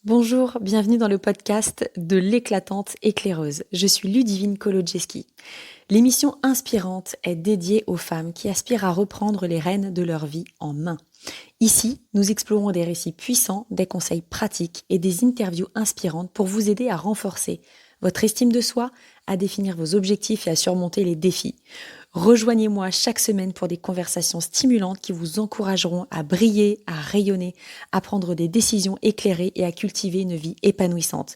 Bonjour, bienvenue dans le podcast de l'éclatante éclaireuse. Je suis Ludivine Kolodziejski. L'émission inspirante est dédiée aux femmes qui aspirent à reprendre les rênes de leur vie en main. Ici, nous explorons des récits puissants, des conseils pratiques et des interviews inspirantes pour vous aider à renforcer votre estime de soi, à définir vos objectifs et à surmonter les défis. Rejoignez-moi chaque semaine pour des conversations stimulantes qui vous encourageront à briller, à rayonner, à prendre des décisions éclairées et à cultiver une vie épanouissante.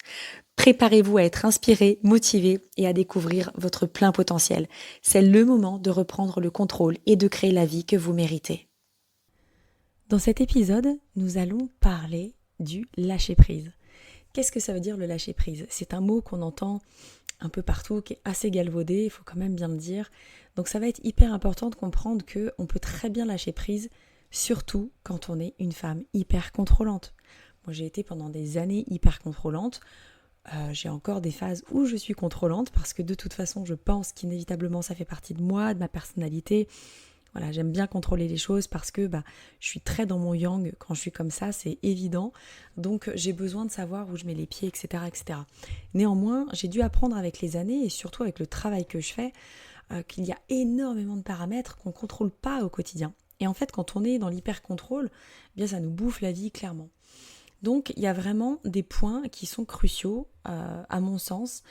Préparez-vous à être inspiré, motivé et à découvrir votre plein potentiel. C'est le moment de reprendre le contrôle et de créer la vie que vous méritez. Dans cet épisode, nous allons parler du lâcher-prise. Qu'est-ce que ça veut dire le lâcher-prise ? C'est un mot qu'on entend un peu partout, qui est assez galvaudé, il faut quand même bien le dire. Donc ça va être hyper important de comprendre qu'on peut très bien lâcher prise, surtout quand on est une femme hyper contrôlante. Moi j'ai été pendant des années hyper contrôlante. J'ai encore des phases où je suis contrôlante parce que de toute façon je pense qu'inévitablement ça fait partie de moi, de ma personnalité. Voilà, j'aime bien contrôler les choses parce que je suis très dans mon yang quand je suis comme ça, c'est évident. Donc j'ai besoin de savoir où je mets les pieds, etc., etc. Néanmoins, j'ai dû apprendre avec les années et surtout avec le travail que je fais qu'il y a énormément de paramètres qu'on ne contrôle pas au quotidien. Et en fait, quand on est dans l'hyper-contrôle, eh bien ça nous bouffe la vie clairement. Donc il y a vraiment des points qui sont cruciaux, à mon sens,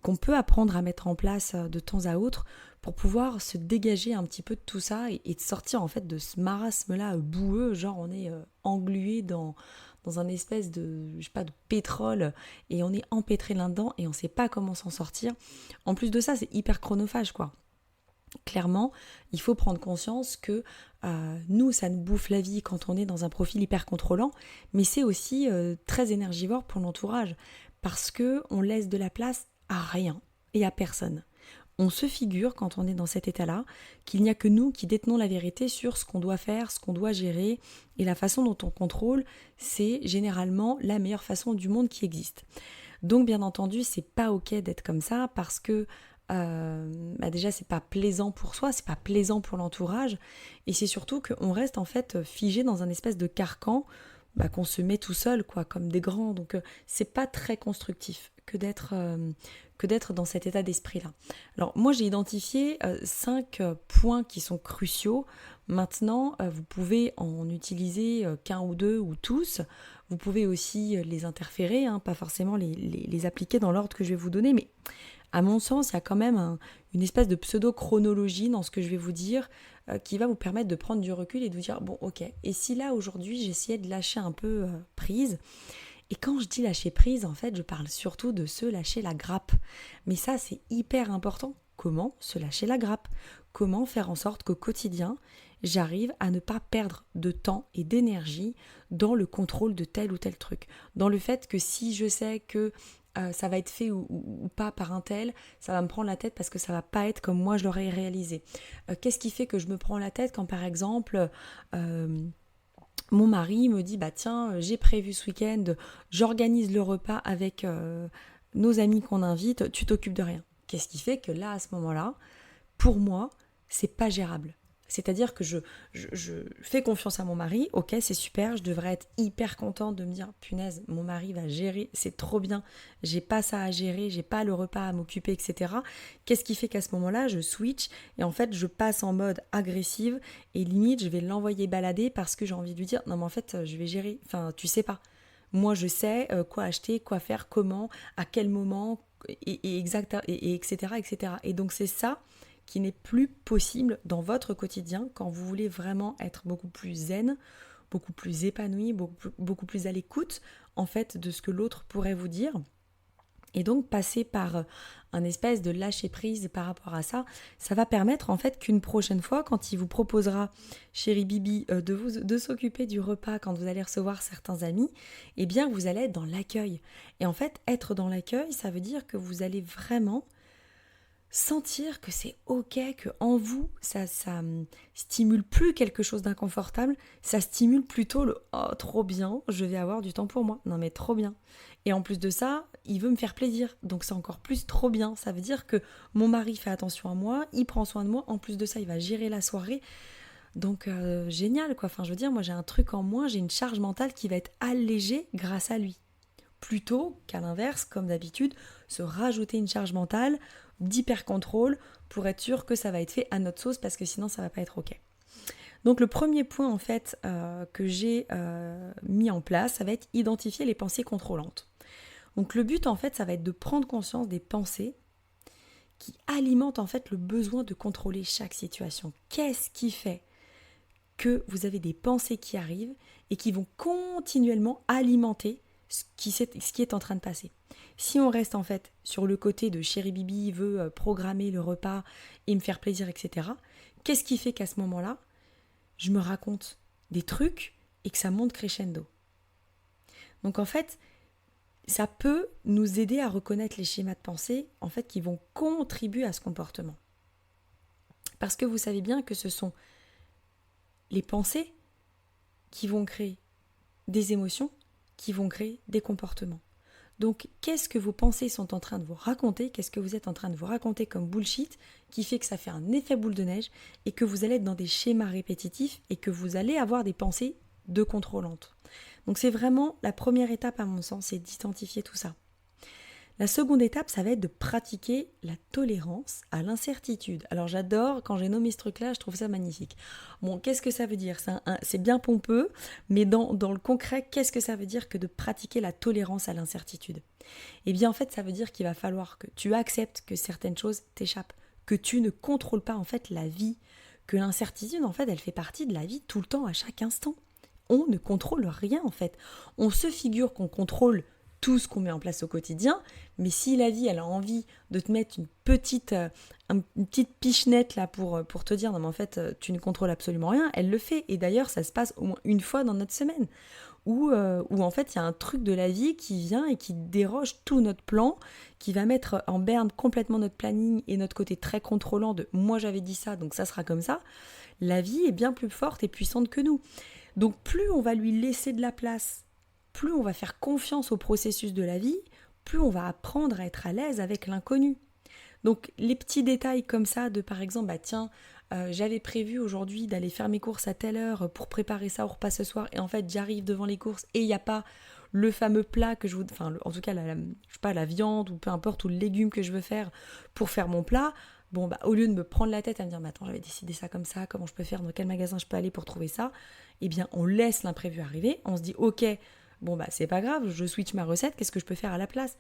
qu'on peut apprendre à mettre en place de temps à autre pour pouvoir se dégager un petit peu de tout ça et de sortir en fait de ce marasme-là boueux, genre on est englué dans un espèce de, je sais pas, de pétrole et on est empêtré là-dedans et on ne sait pas comment s'en sortir. En plus de ça, c'est hyper chronophage quoi. Clairement, il faut prendre conscience que nous, ça nous bouffe la vie quand on est dans un profil hyper contrôlant, mais c'est aussi très énergivore pour l'entourage, parce qu'on laisse de la place à rien et à personne. On se figure, quand on est dans cet état-là, qu'il n'y a que nous qui détenons la vérité sur ce qu'on doit faire, ce qu'on doit gérer, et la façon dont on contrôle, c'est généralement la meilleure façon du monde qui existe. Donc bien entendu, c'est pas ok d'être comme ça, parce que déjà c'est pas plaisant pour soi, c'est pas plaisant pour l'entourage, et c'est surtout qu'on reste en fait figé dans un espèce de carcan qu'on se met tout seul quoi, comme des grands. Donc c'est pas très constructif que d'être dans cet état d'esprit là. Alors moi j'ai identifié 5 points qui sont cruciaux. Maintenant vous pouvez en utiliser qu'un ou deux ou tous. Vous pouvez aussi les interférer, pas forcément les appliquer dans l'ordre que je vais vous donner, mais à mon sens, il y a quand même une espèce de pseudo-chronologie dans ce que je vais vous dire qui va vous permettre de prendre du recul et de vous dire, bon ok, et si là aujourd'hui j'essayais de lâcher un peu prise. Et quand je dis lâcher prise, en fait, je parle surtout de se lâcher la grappe. Mais ça, c'est hyper important. Comment se lâcher la grappe ? Comment faire en sorte qu'au quotidien, j'arrive à ne pas perdre de temps et d'énergie dans le contrôle de tel ou tel truc. Dans le fait que si je sais que ça va être fait ou pas par un tel, ça va me prendre la tête parce que ça va pas être comme moi je l'aurais réalisé. Qu'est-ce qui fait que je me prends la tête quand par exemple mon mari me dit tiens, j'ai prévu ce week-end, j'organise le repas avec nos amis qu'on invite, tu t'occupes de rien. Qu'est-ce qui fait que là à ce moment-là, pour moi, c'est pas gérable. C'est-à-dire que je fais confiance à mon mari, ok, c'est super, je devrais être hyper contente de me dire, punaise, mon mari va gérer, c'est trop bien, j'ai pas ça à gérer, j'ai pas le repas à m'occuper, etc. Qu'est-ce qui fait qu'à ce moment-là, je switch et en fait, je passe en mode agressive et limite, je vais l'envoyer balader parce que j'ai envie de lui dire, non mais en fait, je vais gérer, enfin, tu sais pas. Moi, je sais quoi acheter, quoi faire, comment, à quel moment, et etc., etc. Et donc, c'est ça qui n'est plus possible dans votre quotidien quand vous voulez vraiment être beaucoup plus zen, beaucoup plus épanoui, beaucoup plus à l'écoute en fait de ce que l'autre pourrait vous dire. Et donc passer par un espèce de lâcher prise par rapport à ça, ça va permettre en fait qu'une prochaine fois, quand il vous proposera, chérie Bibi, de s'occuper du repas quand vous allez recevoir certains amis, eh bien vous allez être dans l'accueil. Et en fait, être dans l'accueil, ça veut dire que vous allez vraiment sentir que c'est ok, que en vous, ça stimule plus quelque chose d'inconfortable, ça stimule plutôt le « oh, trop bien, je vais avoir du temps pour moi ». Non mais trop bien. Et en plus de ça, il veut me faire plaisir, donc c'est encore plus trop bien. Ça veut dire que mon mari fait attention à moi, il prend soin de moi, en plus de ça, il va gérer la soirée. Donc génial quoi, enfin je veux dire, moi j'ai un truc en moins, j'ai une charge mentale qui va être allégée grâce à lui. plutôt qu'à l'inverse, comme d'habitude, se rajouter une charge mentale d'hyper-contrôle pour être sûr que ça va être fait à notre sauce parce que sinon ça va pas être ok. Donc le premier point en fait que j'ai mis en place, ça va être identifier les pensées contrôlantes. Donc le but en fait, ça va être de prendre conscience des pensées qui alimentent en fait le besoin de contrôler chaque situation. Qu'est-ce qui fait que vous avez des pensées qui arrivent et qui vont continuellement alimenter ce qui est en train de passer. Si on reste en fait sur le côté de chéri Bibi veut programmer le repas et me faire plaisir, etc., qu'est-ce qui fait qu'à ce moment-là, je me raconte des trucs et que ça monte crescendo. Donc en fait, ça peut nous aider à reconnaître les schémas de pensée en fait qui vont contribuer à ce comportement. Parce que vous savez bien que ce sont les pensées qui vont créer des émotions, qui vont créer des comportements. Donc, qu'est-ce que vos pensées sont en train de vous raconter? Qu'est-ce que vous êtes en train de vous raconter comme bullshit qui fait que ça fait un effet boule de neige et que vous allez être dans des schémas répétitifs et que vous allez avoir des pensées de contrôlantes. Donc, c'est vraiment la première étape à mon sens, c'est d'identifier tout ça. La seconde étape, ça va être de pratiquer la tolérance à l'incertitude. Alors j'adore, quand j'ai nommé ce truc-là, je trouve ça magnifique. Bon, qu'est-ce que ça veut dire? C'est bien pompeux, mais dans le concret, qu'est-ce que ça veut dire que de pratiquer la tolérance à l'incertitude? Eh bien en fait, ça veut dire qu'il va falloir que tu acceptes que certaines choses t'échappent, que tu ne contrôles pas en fait la vie, que l'incertitude en fait, elle fait partie de la vie tout le temps, à chaque instant. On ne contrôle rien en fait. On se figure qu'on contrôle tout ce qu'on met en place au quotidien, mais si la vie elle a envie de te mettre une petite pichenette là pour te dire non mais en fait tu ne contrôles absolument rien, elle le fait. Et d'ailleurs ça se passe au moins une fois dans notre semaine où en fait il y a un truc de la vie qui vient et qui déroge tout notre plan, qui va mettre en berne complètement notre planning et notre côté très contrôlant de moi j'avais dit ça donc ça sera comme ça. La vie est bien plus forte et puissante que nous. Donc plus on va lui laisser de la place, plus on va faire confiance au processus de la vie, plus on va apprendre à être à l'aise avec l'inconnu. Donc les petits détails comme ça de par exemple, j'avais prévu aujourd'hui d'aller faire mes courses à telle heure pour préparer ça au repas ce soir et en fait j'arrive devant les courses et il n'y a pas le fameux plat que je vous... Enfin en tout cas je sais pas, la viande ou peu importe ou le légume que je veux faire pour faire mon plat. Bon au lieu de me prendre la tête à me dire mais attends j'avais décidé ça comme ça, comment je peux faire, dans quel magasin je peux aller pour trouver ça, eh bien on laisse l'imprévu arriver, on se dit ok, c'est pas grave, je switch ma recette, qu'est-ce que je peux faire à la place?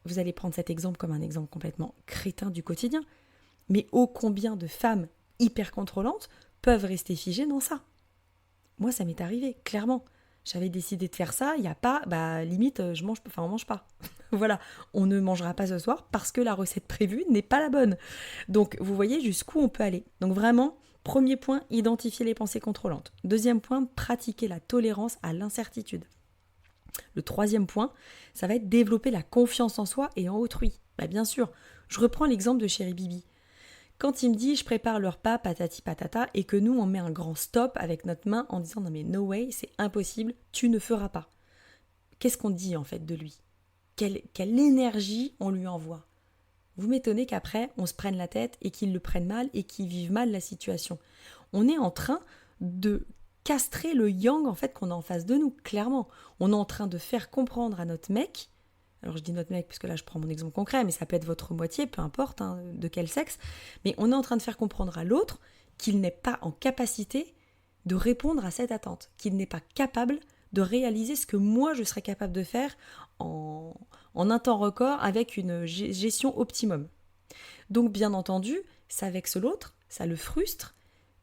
Vous allez prendre cet exemple comme un exemple complètement crétin du quotidien. Mais ô combien de femmes hyper contrôlantes peuvent rester figées dans ça? Moi, ça m'est arrivé, clairement. J'avais décidé de faire ça, il n'y a pas, limite, on mange pas. Voilà, on ne mangera pas ce soir parce que la recette prévue n'est pas la bonne. Donc, vous voyez jusqu'où on peut aller. Donc vraiment, premier point, identifier les pensées contrôlantes. Deuxième point, pratiquer la tolérance à l'incertitude. Le troisième point, ça va être développer la confiance en soi et en autrui. Bien sûr, je reprends l'exemple de chéri Bibi. Quand il me dit je prépare le repas patati patata et que nous on met un grand stop avec notre main en disant non mais no way, c'est impossible, tu ne feras pas. Qu'est-ce qu'on dit en fait de lui? Quelle énergie on lui envoie? Vous m'étonnez qu'après on se prenne la tête et qu'il le prenne mal et qu'il vive mal la situation. On est en train de castrer le yang en fait qu'on a en face de nous, clairement. On est en train de faire comprendre à notre mec, alors je dis notre mec parce que là je prends mon exemple concret, mais ça peut être votre moitié, peu importe de quel sexe, mais on est en train de faire comprendre à l'autre qu'il n'est pas en capacité de répondre à cette attente, qu'il n'est pas capable de réaliser ce que moi je serais capable de faire en un temps record avec une gestion optimum. Donc bien entendu, ça vexe l'autre, ça le frustre.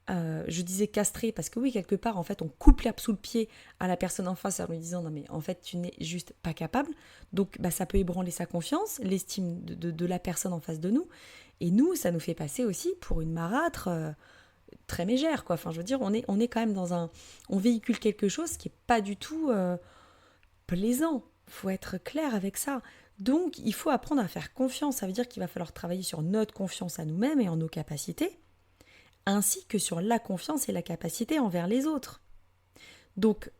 Je disais castrer parce que oui, quelque part, en fait, on coupe l'herbe sous le pied à la personne en face en lui disant non mais en fait, tu n'es juste pas capable. Donc ça peut ébranler sa confiance, l'estime de la personne en face de nous. Et nous, ça nous fait passer aussi pour une marâtre très mégère, quoi. Enfin, je veux dire, on est quand même on véhicule quelque chose qui est pas du tout plaisant. Faut être clair avec ça. Donc, il faut apprendre à faire confiance. Ça veut dire qu'il va falloir travailler sur notre confiance à nous-mêmes et en nos capacités, ainsi que sur la confiance et la capacité envers les autres. Donc,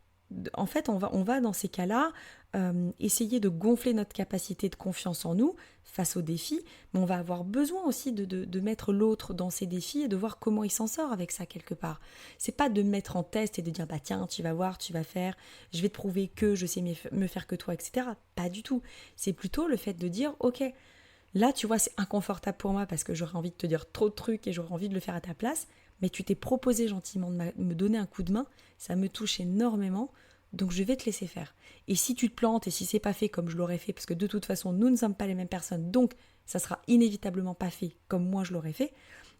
en fait, on va dans ces cas-là essayer de gonfler notre capacité de confiance en nous face aux défis, mais on va avoir besoin aussi de mettre l'autre dans ses défis et de voir comment il s'en sort avec ça quelque part. C'est pas de mettre en test et de dire bah tiens, tu vas voir, tu vas faire, je vais te prouver que je sais me faire que toi, etc. Pas du tout. C'est plutôt le fait de dire ok, là tu vois c'est inconfortable pour moi parce que j'aurais envie de te dire trop de trucs et j'aurais envie de le faire à ta place, mais tu t'es proposé gentiment de me donner un coup de main, ça me touche énormément. Donc je vais te laisser faire. Et si tu te plantes et si c'est pas fait comme je l'aurais fait, parce que de toute façon nous ne sommes pas les mêmes personnes, donc ça sera inévitablement pas fait comme moi je l'aurais fait,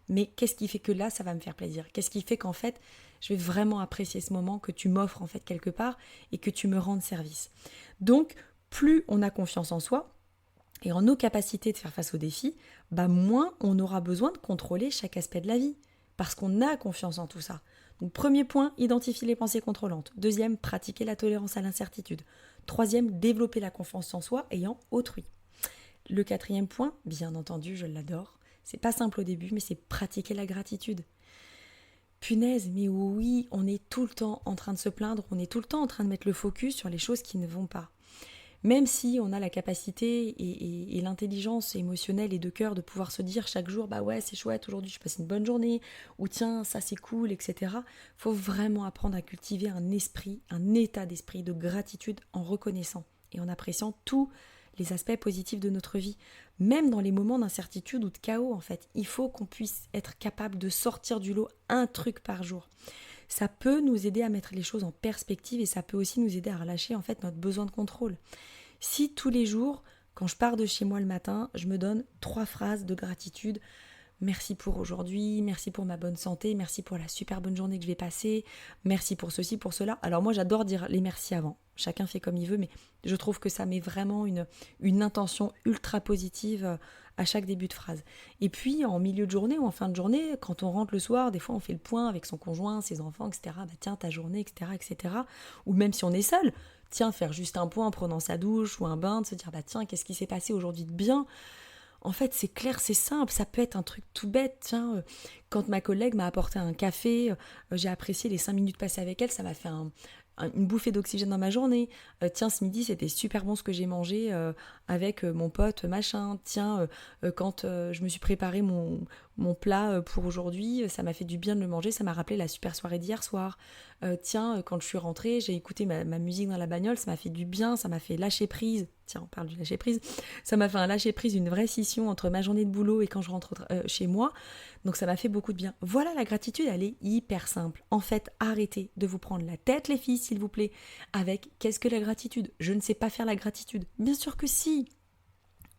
mais qu'est-ce qui fait que là ça va me faire plaisir? Qu'est-ce qui fait qu'en fait je vais vraiment apprécier ce moment que tu m'offres en fait quelque part et que tu me rendes service? Donc plus on a confiance en soi et en nos capacités de faire face aux défis, bah moins on aura besoin de contrôler chaque aspect de la vie, parce qu'on a confiance en tout ça. Donc premier point, identifier les pensées contrôlantes. Deuxième, pratiquer la tolérance à l'incertitude. Troisième, développer la confiance en soi ayant autrui. Le quatrième point, bien entendu, je l'adore, c'est pas simple au début, mais c'est pratiquer la gratitude. Punaise, mais oui, on est tout le temps en train de se plaindre, on est tout le temps en train de mettre le focus sur les choses qui ne vont pas. Même si on a la capacité et l'intelligence émotionnelle et de cœur de pouvoir se dire chaque jour, bah ouais, c'est chouette, aujourd'hui je passe une bonne journée, ou tiens, ça c'est cool, etc. Faut vraiment apprendre à cultiver un esprit, un état d'esprit de gratitude en reconnaissant et en appréciant tous les aspects positifs de notre vie. Même dans les moments d'incertitude ou de chaos, en fait, il faut qu'on puisse être capable de sortir du lot un truc par jour. Ça peut nous aider à mettre les choses en perspective et ça peut aussi nous aider à relâcher en fait notre besoin de contrôle. Si tous les jours, quand je pars de chez moi le matin, je me donne 3 phrases de gratitude, merci pour aujourd'hui, merci pour ma bonne santé, merci pour la super bonne journée que je vais passer, merci pour ceci, pour cela. Alors moi j'adore dire les merci avant, chacun fait comme il veut, mais je trouve que ça met vraiment une intention ultra positive à chaque début de phrase. Et puis en milieu de journée ou en fin de journée, quand on rentre le soir, des fois on fait le point avec son conjoint, ses enfants, etc. Bah tiens, ta journée, etc., etc. Ou même si on est seul, tiens, faire juste un point en prenant sa douche ou un bain, de se dire bah tiens, qu'est-ce qui s'est passé aujourd'hui de bien? En fait, c'est clair, c'est simple, ça peut être un truc tout bête. Tiens, quand ma collègue m'a apporté un café, j'ai apprécié les 5 minutes passées avec elle, ça m'a fait une bouffée d'oxygène dans ma journée. Tiens, ce midi, c'était super bon ce que j'ai mangé avec mon pote, machin. Tiens, quand je me suis préparé mon plat pour aujourd'hui, ça m'a fait du bien de le manger, ça m'a rappelé la super soirée d'hier soir. Tiens, quand je suis rentrée, j'ai écouté ma musique dans la bagnole, ça m'a fait du bien, ça m'a fait lâcher prise. Tiens, on parle du lâcher prise. Ça m'a fait un lâcher prise, une vraie scission entre ma journée de boulot et quand je rentre chez moi. Donc ça m'a fait beaucoup de bien. Voilà, la gratitude, elle est hyper simple. En fait, arrêtez de vous prendre la tête, les filles, s'il vous plaît, avec qu'est-ce que la gratitude? Je ne sais pas faire la gratitude. Bien sûr que si.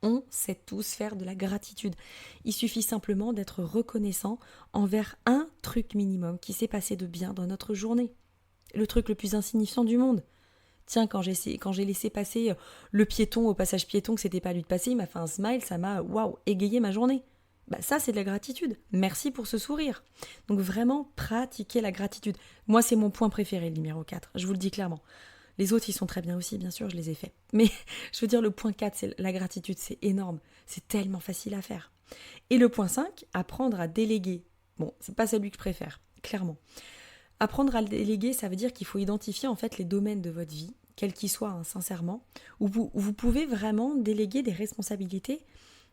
On sait tous faire de la gratitude. Il suffit simplement d'être reconnaissant envers un truc minimum qui s'est passé de bien dans notre journée. Le truc le plus insignifiant du monde. Tiens, quand j'ai laissé passer le piéton au passage piéton, que c'était pas à lui de passer, il m'a fait un smile, ça m'a, waouh, égayé ma journée. Bah ça, c'est de la gratitude. Merci pour ce sourire. Donc vraiment, pratiquer la gratitude. Moi, c'est mon point préféré, le numéro 4. Je vous le dis clairement. Les autres, ils sont très bien aussi, bien sûr, je les ai faits. Mais je veux dire, le point 4, c'est la gratitude, c'est énorme. C'est tellement facile à faire. Et le point 5, apprendre à déléguer. Bon, c'est pas celui que je préfère, clairement. Apprendre à le déléguer, ça veut dire qu'il faut identifier en fait les domaines de votre vie, quels qu'ils soient, hein, sincèrement, où vous pouvez vraiment déléguer des responsabilités.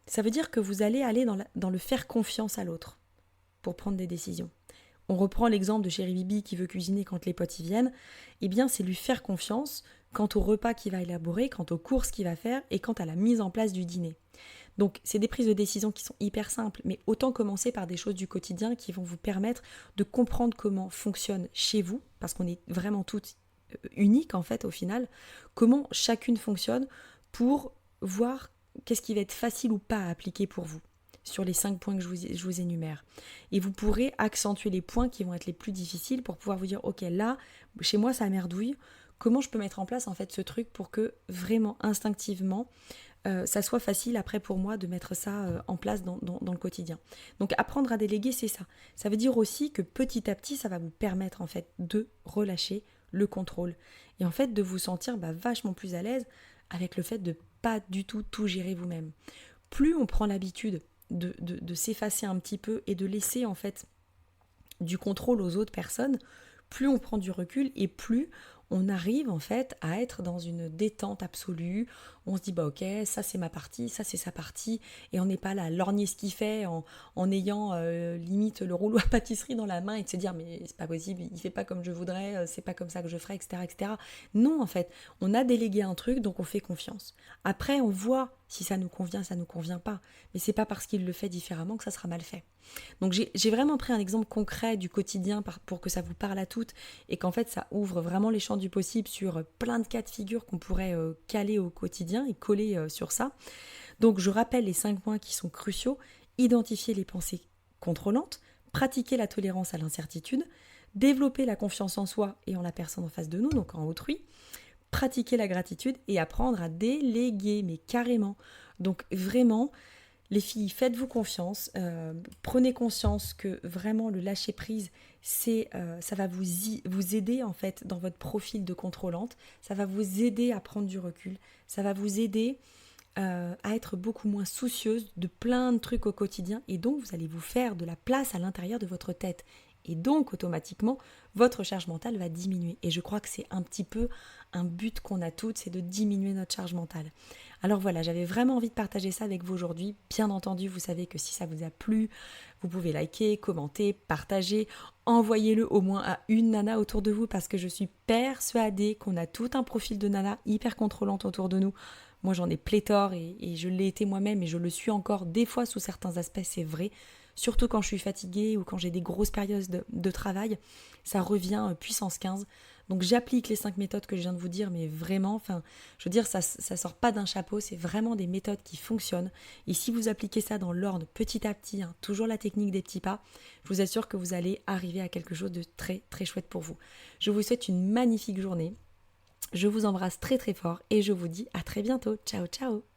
Ça veut dire que vous allez aller dans le faire confiance à l'autre pour prendre des décisions. On reprend l'exemple de Chéri Bibi qui veut cuisiner quand les potes y viennent. Eh bien, c'est lui faire confiance quant au repas qu'il va élaborer, quant aux courses qu'il va faire et quant à la mise en place du dîner. Donc, c'est des prises de décision qui sont hyper simples, mais autant commencer par des choses du quotidien qui vont vous permettre de comprendre comment fonctionne chez vous, parce qu'on est vraiment toutes uniques en fait au final, comment chacune fonctionne pour voir qu'est-ce qui va être facile ou pas à appliquer pour vous sur les 5 points que je vous énumère. Et vous pourrez accentuer les points qui vont être les plus difficiles pour pouvoir vous dire, ok, là, chez moi, ça merdouille. Comment je peux mettre en place en fait ce truc pour que vraiment instinctivement, ça soit facile après pour moi de mettre ça en place dans le quotidien. Donc apprendre à déléguer, c'est ça. Ça veut dire aussi que petit à petit, ça va vous permettre en fait de relâcher le contrôle. Et en fait de vous sentir vachement plus à l'aise avec le fait de pas du tout gérer vous-même. Plus on prend l'habitude de s'effacer un petit peu et de laisser en fait du contrôle aux autres personnes, plus on prend du recul et plus on arrive en fait à être dans une détente absolue. On se dit bah ok, ça c'est ma partie, ça c'est sa partie, et on n'est pas là à lorgner ce qu'il fait en ayant limite le rouleau à pâtisserie dans la main et de se dire mais c'est pas possible, il fait pas comme je voudrais, c'est pas comme ça que je ferais, etc., etc. Non, en fait, on a délégué un truc, donc on fait confiance. Après, on voit si ça nous convient, ça nous convient pas, mais c'est pas parce qu'il le fait différemment que ça sera mal fait. Donc j'ai vraiment pris un exemple concret du quotidien pour que ça vous parle à toutes et qu'en fait ça ouvre vraiment les champs du possible sur plein de cas de figure qu'on pourrait caler au quotidien et coller sur ça. Donc je rappelle les 5 points qui sont cruciaux: identifier les pensées contrôlantes, pratiquer la tolérance à l'incertitude, développer la confiance en soi et en la personne en face de nous, donc en autrui, pratiquer la gratitude et apprendre à déléguer, mais carrément. Donc vraiment, les filles, faites-vous confiance, prenez conscience que vraiment le lâcher-prise, ça va vous aider en fait dans votre profil de contrôlante, ça va vous aider à prendre du recul, ça va vous aider à être beaucoup moins soucieuse de plein de trucs au quotidien, et donc vous allez vous faire de la place à l'intérieur de votre tête. Et donc automatiquement, votre charge mentale va diminuer. Et je crois que c'est un petit peu un but qu'on a toutes, c'est de diminuer notre charge mentale. Alors voilà, j'avais vraiment envie de partager ça avec vous aujourd'hui. Bien entendu, vous savez que si ça vous a plu, vous pouvez liker, commenter, partager, envoyez-le au moins à une nana autour de vous, parce que je suis persuadée qu'on a tout un profil de nana hyper contrôlante autour de nous. Moi, j'en ai pléthore et je l'ai été moi-même et je le suis encore des fois sous certains aspects, c'est vrai. Surtout quand je suis fatiguée ou quand j'ai des grosses périodes de travail, ça revient puissance 15. Donc j'applique les 5 méthodes que je viens de vous dire, mais vraiment, je veux dire, ça sort pas d'un chapeau, c'est vraiment des méthodes qui fonctionnent. Et si vous appliquez ça dans l'ordre, petit à petit, toujours la technique des petits pas, je vous assure que vous allez arriver à quelque chose de très très chouette pour vous. Je vous souhaite une magnifique journée. Je vous embrasse très très fort et je vous dis à très bientôt. Ciao ciao.